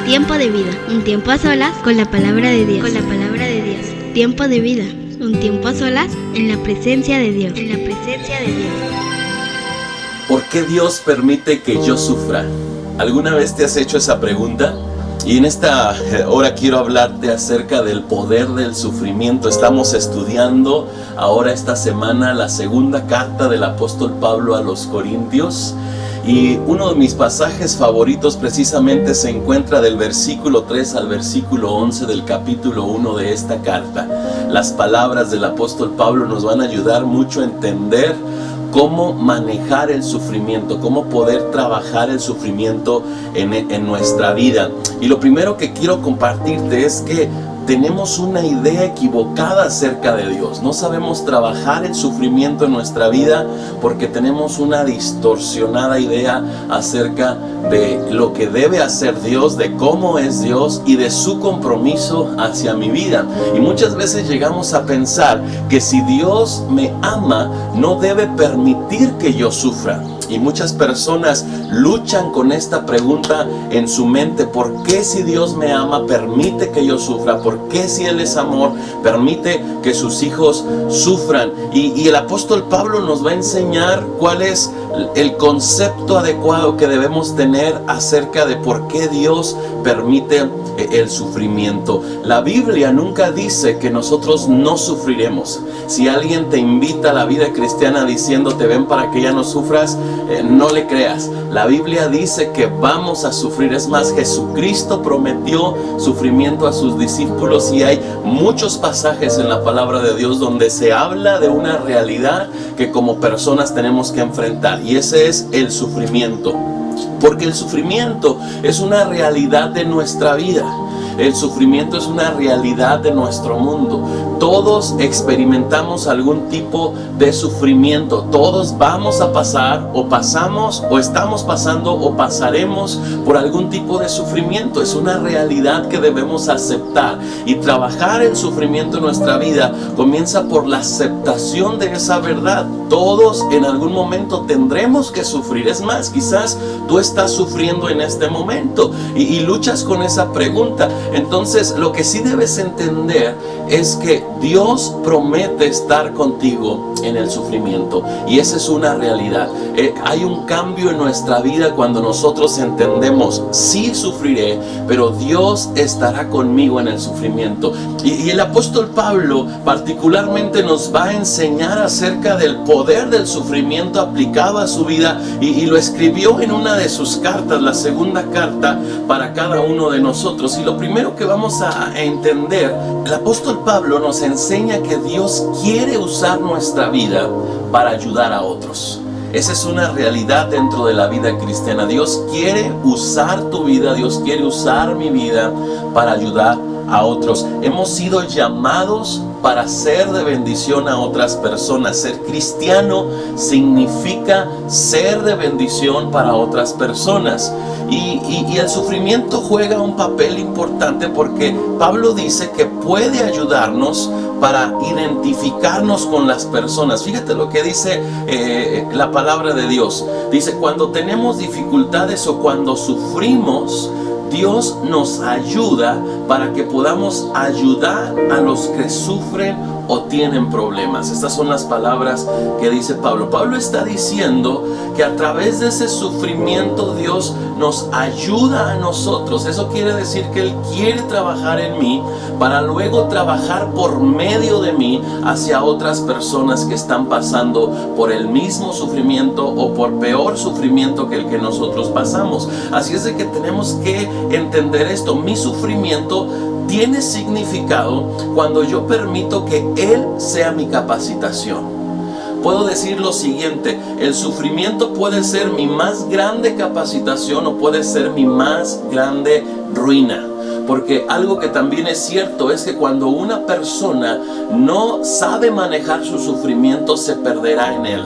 Tiempo de vida, un tiempo a solas con la palabra de Dios. Tiempo de vida, un tiempo a solas en la presencia de Dios. ¿Por qué Dios permite que yo sufra? ¿Alguna vez te has hecho esa pregunta? Y en esta hora quiero hablarte acerca del poder del sufrimiento. Estamos estudiando ahora esta semana la segunda carta del apóstol Pablo a los Corintios. Y uno de mis pasajes favoritos precisamente se encuentra del versículo 3 al versículo 11 del capítulo 1 de esta carta. Las palabras del apóstol Pablo nos van a ayudar mucho a entender cómo manejar el sufrimiento, cómo poder trabajar el sufrimiento en nuestra vida. Y lo primero que quiero compartirte es que tenemos una idea equivocada acerca de Dios. No sabemos trabajar el sufrimiento en nuestra vida porque tenemos una distorsionada idea acerca de lo que debe hacer Dios, de cómo es Dios y de su compromiso hacia mi vida. Y muchas veces llegamos a pensar que si Dios me ama, no debe permitir que yo sufra. Y muchas personas luchan con esta pregunta en su mente: ¿por qué si Dios me ama permite que yo sufra? ¿Por qué si Él es amor permite que sus hijos sufran? Y el apóstol Pablo nos va a enseñar cuál es el concepto adecuado que debemos tener acerca de por qué Dios permite el sufrimiento. La Biblia nunca dice que nosotros no sufriremos. Si alguien te invita a la vida cristiana diciéndote ven para que ya no sufras, no le creas. La Biblia dice que vamos a sufrir. Es más, Jesucristo prometió sufrimiento a sus discípulos y hay muchos pasajes en la palabra de Dios donde se habla de una realidad que como personas tenemos que enfrentar, y ese es el sufrimiento. Porque el sufrimiento es una realidad de nuestra vida. El sufrimiento es una realidad de nuestro mundo. Todos experimentamos algún tipo de sufrimiento. Todos vamos a pasar, o pasamos, o estamos pasando, o pasaremos por algún tipo de sufrimiento. Es una realidad que debemos aceptar. Y trabajar el sufrimiento en nuestra vida comienza por la aceptación de esa verdad. Todos en algún momento tendremos que sufrir. Es más, quizás tú estás sufriendo en este momento y luchas con esa pregunta. Entonces, lo que sí debes entender es que Dios promete estar contigo en el sufrimiento, y esa es una realidad. Hay un cambio en nuestra vida cuando nosotros entendemos: sí sufriré, pero Dios estará conmigo en el sufrimiento. Y el apóstol Pablo particularmente nos va a enseñar acerca del poder del sufrimiento aplicado a su vida, y lo escribió en una de sus cartas, la segunda carta para cada uno de nosotros. Y lo primero que vamos a entender, el apóstol Pablo nos enseña que Dios quiere usar nuestra vida para ayudar a otros. Esa es una realidad dentro de la vida cristiana. Dios quiere usar tu vida, Dios quiere usar mi vida para ayudar a otros. Hemos sido llamados para ser de bendición a otras personas. Ser cristiano significa ser de bendición para otras personas. Y el sufrimiento juega un papel importante porque Pablo dice que puede ayudarnos para identificarnos con las personas. Fíjate lo que dice la palabra de Dios. Dice: cuando tenemos dificultades o cuando sufrimos, Dios nos ayuda para que podamos ayudar a los que sufren o tienen problemas. Estas son las palabras que dice Pablo. Pablo está diciendo que a través de ese sufrimiento Dios nos ayuda a nosotros. Eso quiere decir que Él quiere trabajar en mí para luego trabajar por medio de mí hacia otras personas que están pasando por el mismo sufrimiento o por peor sufrimiento que el que nosotros pasamos. Así es de que tenemos que entender esto. Mi sufrimiento tiene significado cuando yo permito que Él sea mi capacitación. Puedo decir lo siguiente: el sufrimiento puede ser mi más grande capacitación o puede ser mi más grande ruina. Porque algo que también es cierto es que cuando una persona no sabe manejar su sufrimiento, se perderá en él.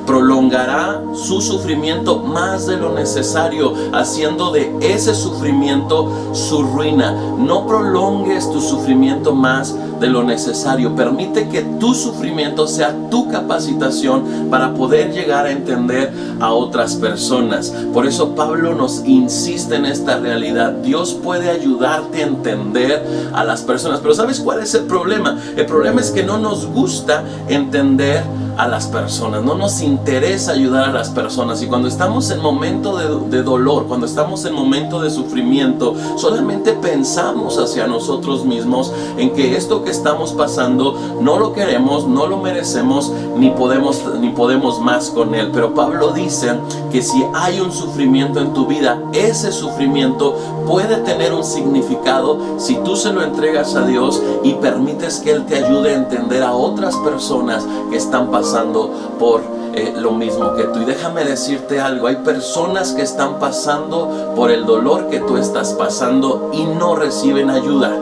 Prolongará su sufrimiento más de lo necesario, haciendo de ese sufrimiento su ruina. No prolongues tu sufrimiento más de lo necesario. Permite que tu sufrimiento sea tu capacitación para poder llegar a entender a otras personas. Por eso Pablo nos insiste en esta realidad. Dios puede ayudarte a entender a las personas. Pero ¿sabes cuál es el problema? El problema es que no nos gusta entender a las personas, no nos interesa ayudar a las personas. Y cuando estamos en momento de dolor, cuando estamos en momento de sufrimiento, solamente pensamos hacia nosotros mismos en que esto que estamos pasando no lo queremos, no lo merecemos, ni podemos más con él. Pero Pablo dice que si hay un sufrimiento en tu vida, ese sufrimiento puede tener un significado si tú se lo entregas a Dios y permites que Él te ayude a entender a otras personas que están pasando por lo mismo que tú. Y déjame decirte algo, hay personas que están pasando por el dolor que tú estás pasando y no reciben ayuda.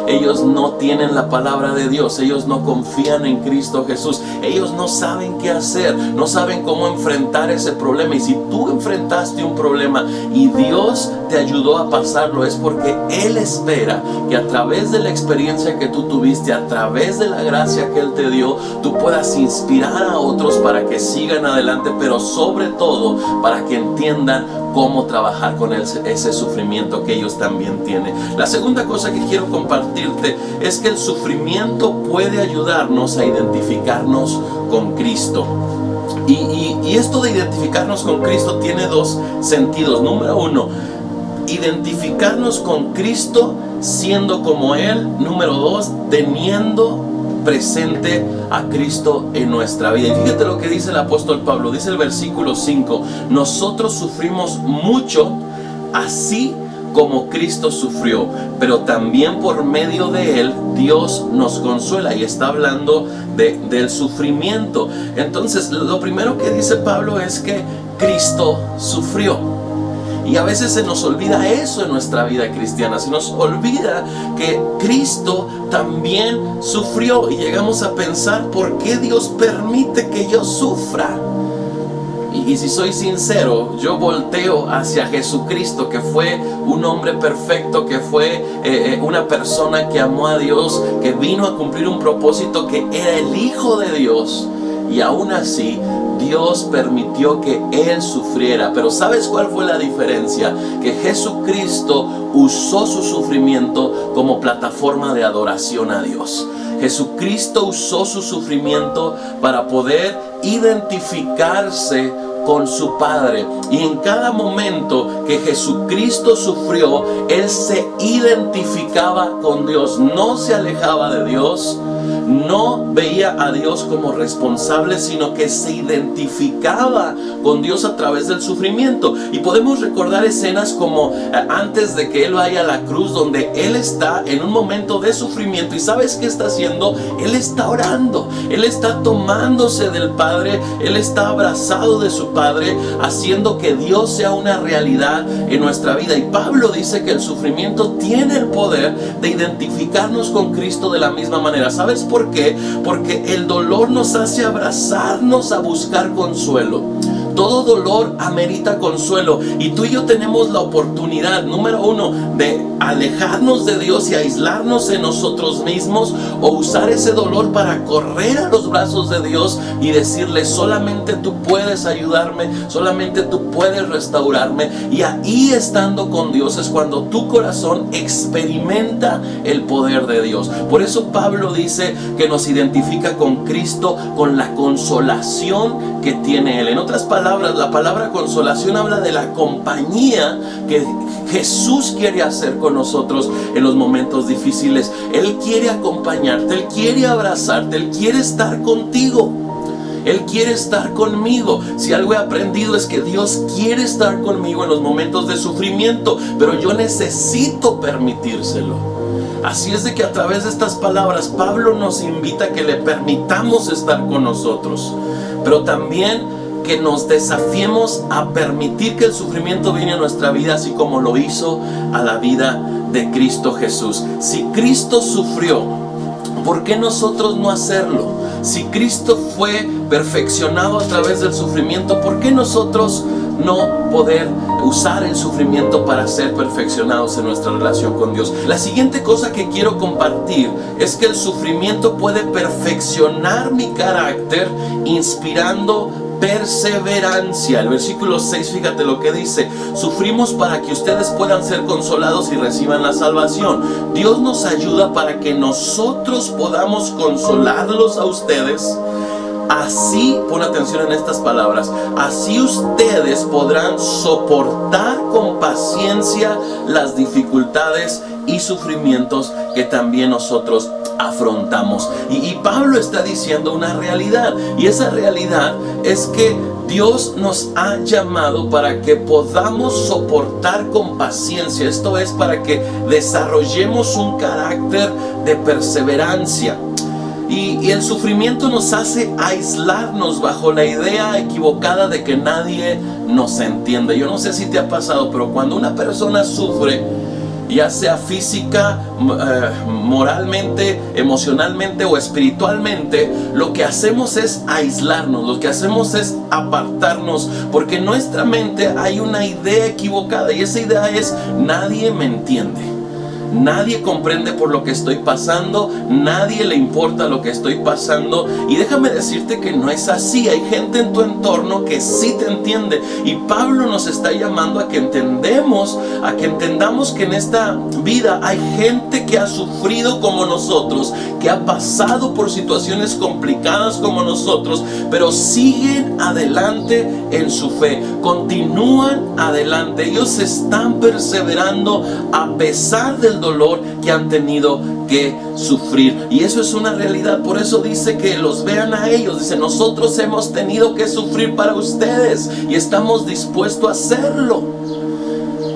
Ellos no tienen la palabra de Dios, ellos no confían en Cristo Jesús, ellos no saben qué hacer, no saben cómo enfrentar ese problema. Y si tú enfrentaste un problema y Dios te ayudó a pasarlo, es porque Él espera que a través de la experiencia que tú tuviste, a través de la gracia que Él te dio, tú puedas inspirar a otros para que sigan adelante, pero sobre todo para que entiendan cómo trabajar con ese sufrimiento que ellos también tienen. La segunda cosa que quiero compartirte es que el sufrimiento puede ayudarnos a identificarnos con Cristo. Y esto de identificarnos con Cristo tiene dos sentidos. Número uno, identificarnos con Cristo siendo como Él. Número dos, teniendo presente a Cristo en nuestra vida. Y fíjate lo que dice el apóstol Pablo. Dice el versículo 5: nosotros sufrimos mucho, así como Cristo sufrió, pero también por medio de Él Dios nos consuela. Y está hablando del sufrimiento. Entonces, lo primero que dice Pablo es que Cristo sufrió. Y a veces se nos olvida eso en nuestra vida cristiana. Se nos olvida que Cristo también sufrió. Y llegamos a pensar, ¿por qué Dios permite que yo sufra? Y si soy sincero, yo volteo hacia Jesucristo, que fue un hombre perfecto, que fue una persona que amó a Dios, que vino a cumplir un propósito, que era el Hijo de Dios. Y aún así, Dios permitió que Él sufriera. Pero ¿sabes cuál fue la diferencia? Que Jesucristo usó su sufrimiento como plataforma de adoración a Dios. Jesucristo usó su sufrimiento para poder identificarse con su Padre. Y en cada momento que Jesucristo sufrió, Él se identificaba con Dios. No se alejaba de Dios, no veía a Dios como responsable, sino que se identificaba con Dios a través del sufrimiento. Y podemos recordar escenas como antes de que Él vaya a la cruz, donde Él está en un momento de sufrimiento. ¿Y sabes qué está haciendo? Él está orando, Él está tomándose del Padre, Él está abrazado de su Padre, haciendo que Dios sea una realidad en nuestra vida. Y Pablo dice que el sufrimiento tiene el poder de identificarnos con Cristo de la misma manera. ¿Sabes por qué? Porque el dolor nos hace abrazarnos a buscar consuelo. Todo dolor amerita consuelo. Y tú y yo tenemos la oportunidad, número uno, de alejarnos de Dios y aislarnos en nosotros mismos, o usar ese dolor para correr a los brazos de Dios y decirle: solamente tú puedes ayudarme, solamente tú puedes restaurarme. Y ahí, estando con Dios, es cuando tu corazón experimenta el poder de Dios. Por eso Pablo dice que nos identifica con Cristo, con la consolación que tiene Él. En otras palabras, la palabra consolación habla de la compañía que Jesús quiere hacer con nosotros en los momentos difíciles. Él quiere acompañarte, Él quiere abrazarte, Él quiere estar contigo, Él quiere estar conmigo. Si algo he aprendido es que Dios quiere estar conmigo en los momentos de sufrimiento, pero yo necesito permitírselo. Así es de que a través de estas palabras Pablo nos invita a que le permitamos estar con nosotros, pero también que nos desafiemos a permitir que el sufrimiento viene a nuestra vida, así como lo hizo a la vida de Cristo Jesús. Si Cristo sufrió, ¿por qué nosotros no hacerlo? Si Cristo fue perfeccionado a través del sufrimiento, ¿por qué nosotros no poder usar el sufrimiento para ser perfeccionados en nuestra relación con Dios. La siguiente cosa que quiero compartir es que el sufrimiento puede perfeccionar mi carácter, inspirando perseverancia. El versículo 6, fíjate lo que dice: sufrimos para que ustedes puedan ser consolados y reciban la salvación. Dios nos ayuda para que nosotros podamos consolarlos a ustedes. Así, pon atención en estas palabras, así ustedes podrán soportar con paciencia las dificultades y sufrimientos que también nosotros afrontamos. Y Pablo está diciendo una realidad, y esa realidad es que Dios nos ha llamado para que podamos soportar con paciencia. Esto es para que desarrollemos un carácter de perseverancia. Y el sufrimiento nos hace aislarnos bajo la idea equivocada de que nadie nos entiende. Yo no sé si te ha pasado, pero cuando una persona sufre, ya sea física, moralmente, emocionalmente o espiritualmente, lo que hacemos es aislarnos, lo que hacemos es apartarnos, porque en nuestra mente hay una idea equivocada, y esa idea es: nadie me entiende. Nadie comprende por lo que estoy pasando, nadie le importa lo que estoy pasando. Y déjame decirte que no es así. Hay gente en tu entorno que sí te entiende. Y Pablo nos está llamando a que entendamos que en esta vida hay gente que ha sufrido como nosotros, que ha pasado por situaciones complicadas como nosotros, pero siguen adelante en su fe, continúan adelante. Ellos están perseverando a pesar del dolor que han tenido que sufrir, y eso es una realidad. Por eso dice que los vean a ellos. Dice: nosotros hemos tenido que sufrir para ustedes y estamos dispuestos a hacerlo.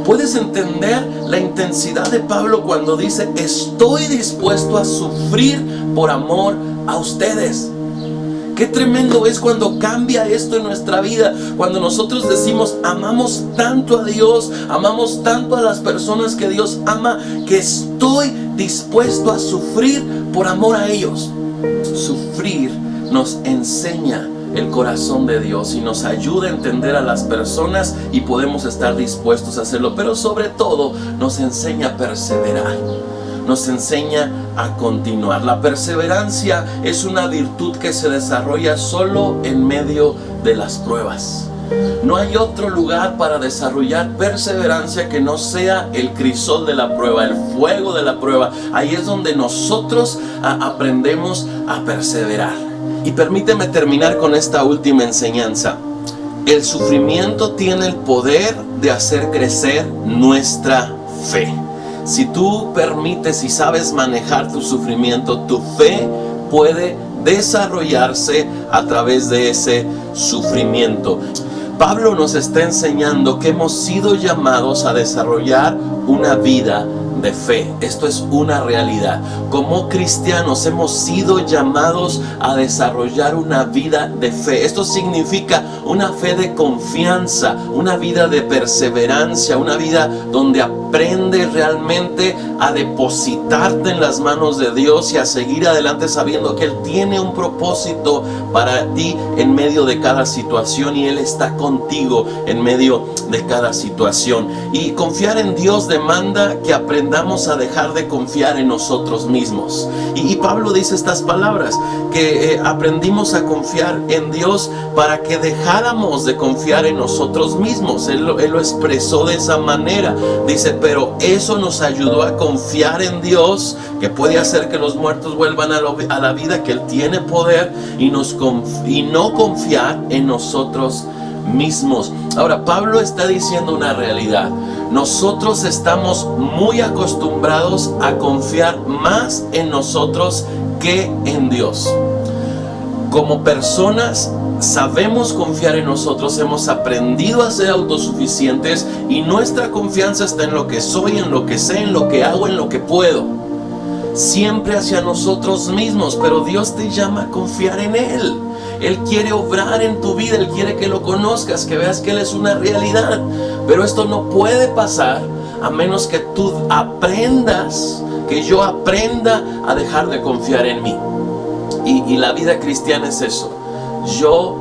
¿Puedes entender la intensidad de Pablo cuando dice: estoy dispuesto a sufrir por amor a ustedes? Qué tremendo es cuando cambia esto en nuestra vida, cuando nosotros decimos: amamos tanto a Dios, amamos tanto a las personas que Dios ama, que estoy dispuesto a sufrir por amor a ellos. Sufrir nos enseña el corazón de Dios y nos ayuda a entender a las personas, y podemos estar dispuestos a hacerlo, pero sobre todo nos enseña a perseverar. Nos enseña a continuar. La perseverancia es una virtud que se desarrolla solo en medio de las pruebas. No hay otro lugar para desarrollar perseverancia que no sea el crisol de la prueba, el fuego de la prueba. Ahí es donde nosotros aprendemos a perseverar. Y permíteme terminar con esta última enseñanza. El sufrimiento tiene el poder de hacer crecer nuestra fe. Si tú permites y sabes manejar tu sufrimiento, tu fe puede desarrollarse a través de ese sufrimiento. Pablo nos está enseñando que hemos sido llamados a desarrollar una vida de fe. Esto es una realidad. Como cristianos hemos sido llamados a desarrollar una vida de fe. Esto significa una fe de confianza, una vida de perseverancia, una vida donde aprendes realmente a depositarte en las manos de Dios y a seguir adelante sabiendo que Él tiene un propósito para ti en medio de cada situación, y Él está contigo en medio de cada situación. Y confiar en Dios demanda que aprendamos a dejar de confiar en nosotros mismos. Y Pablo dice estas palabras, que aprendimos a confiar en Dios para que dejáramos de confiar en nosotros mismos. Él lo expresó de esa manera. Dice: pero eso nos ayudó a confiar en Dios, que puede hacer que los muertos vuelvan a la vida, que Él tiene poder, y no confiar en nosotros mismos. Ahora, Pablo está diciendo una realidad. Nosotros estamos muy acostumbrados a confiar más en nosotros que en Dios. Como personas sabemos confiar en nosotros, hemos aprendido a ser autosuficientes, y nuestra confianza está en lo que soy, en lo que sé, en lo que hago, en lo que puedo. Siempre hacia nosotros mismos, pero Dios te llama a confiar en Él. Él quiere obrar en tu vida, Él quiere que lo conozcas, que veas que Él es una realidad. Pero esto no puede pasar a menos que tú aprendas, que yo aprenda a dejar de confiar en mí. Y la vida cristiana es eso. Yo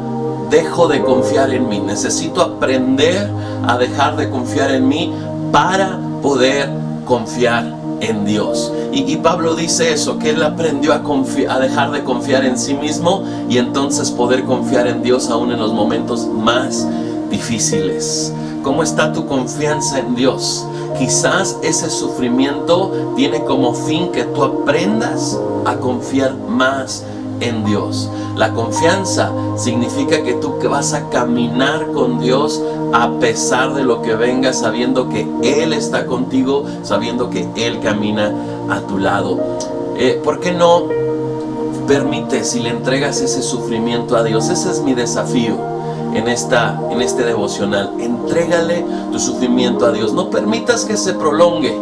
dejo de confiar en mí. Necesito aprender a dejar de confiar en mí para poder confiar en Dios. Y Pablo dice eso, que él aprendió a dejar de confiar en sí mismo y entonces poder confiar en Dios aún en los momentos más difíciles. ¿Cómo está tu confianza en Dios? Quizás ese sufrimiento tiene como fin que tú aprendas a confiar más en Dios. La confianza significa que tú vas a caminar con Dios a pesar de lo que venga, sabiendo que Él está contigo, sabiendo que Él camina a tu lado. ¿Por qué no permites y le entregas ese sufrimiento a Dios? Ese es mi desafío en este devocional. Entrégale tu sufrimiento a Dios. No permitas que se prolongue.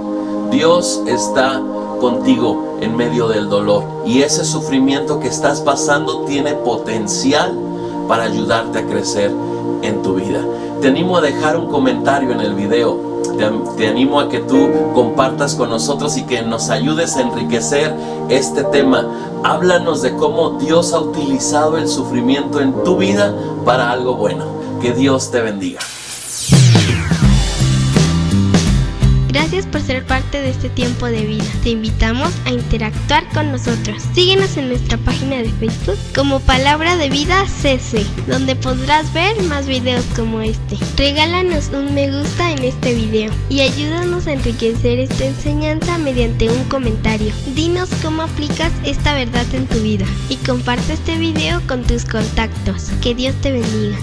Dios está contigo en medio del dolor, y ese sufrimiento que estás pasando tiene potencial para ayudarte a crecer en tu vida. Te animo a dejar un comentario en el video. Te animo a que tú compartas con nosotros y que nos ayudes a enriquecer este tema. Háblanos de cómo Dios ha utilizado el sufrimiento en tu vida para algo bueno. Que Dios te bendiga. Gracias por ser parte de este tiempo de vida. Te invitamos a interactuar con nosotros. Síguenos en nuestra página de Facebook como Palabra de Vida CC, donde podrás ver más videos como este. Regálanos un me gusta en este video y ayúdanos a enriquecer esta enseñanza mediante un comentario. Dinos cómo aplicas esta verdad en tu vida y comparte este video con tus contactos. Que Dios te bendiga.